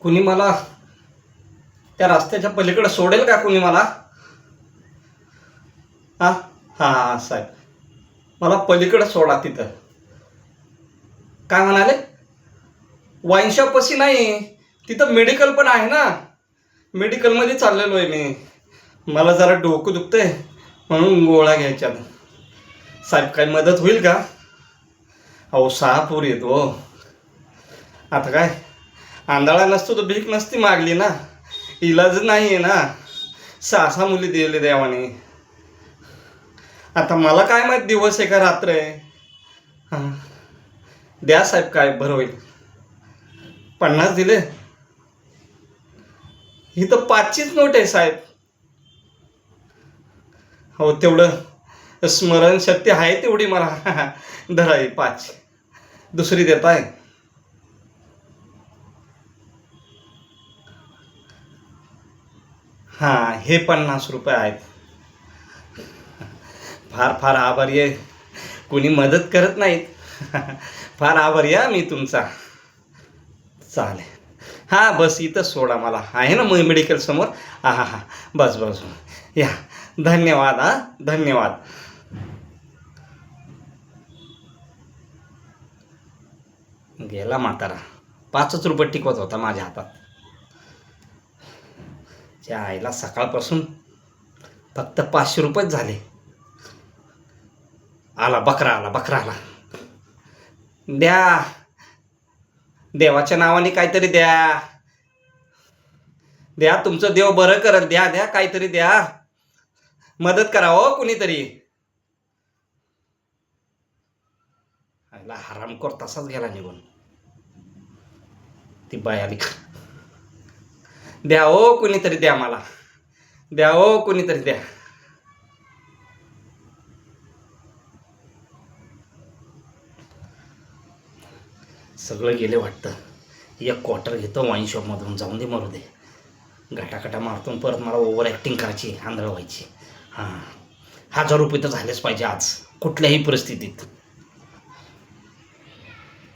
कुणी मला त्या रस्त्याच्या पलीकडे सोडेल का कुणी मला? हां हां साहेब, मला पलीकडे सोडा. तिथं काय म्हणाले? वाईनशॉपपाशी नाही, तिथं मेडिकल पण आहे ना. मेडिकलमध्ये चाललेलो आहे मी. मला जरा डोकं दुखतंय म्हणून गोळ्या घ्यायच्यात. साहेब काही मदत होईल का? अहो 6 पोर येतो. आता काय आंधळा नसतो तर भीक नसती मागली ना. इलाज नाही आहे ना. 6 मुली दिले देवाने. आता मला काय माहीत दिवस आहे का रात्र आहे. हां द्या साहेब, काय बरं होईल. 50 दिले. ही तर 5ची नोट आहे साहेब. हो तेवढं स्मरणशक्ती आहे तेवढी मला. धरा ही 5. दुसरी देताय? हां हे 50 रुपये आहेत. फार फार आभारी आहे. कोणी मदत करत नाहीत. फार आभारी आहे मी तुमचा. चालेल. हां बस इथंच सोडा मला. आहे ना मग मेडिकल समोर. हां हां हां बस बस या. धन्यवाद. हां धन्यवाद. गेला म्हातारा. 5च रुपये टिकवत होता माझ्या हातात. त्या आईला सकाळपासून फक्त 500 रुपयेच झाले. आला बकरा, आला बकरा आला. द्या, देवाच्या नावाने काहीतरी द्या. द्या, तुमचं देव बरं करेल. द्या द्या काहीतरी द्या. मदत करा हो कुणीतरी. आईला हरामखोर तसाच गेला निघून. ती बाई आली. द्या हो कुणीतरी द्या मला. द्या हो कुणीतरी द्या. सगळं गेले वाटतं. 1 क्वार्टर घेतो वाईन शॉपमधून. जाऊन दे मरू दे. घटाघटा मारतून परत मला ओव्हर ॲक्टिंग करायची, आंधळ व्हायची. हां 1000 रुपये तर झालेच पाहिजे आज कुठल्याही परिस्थितीत.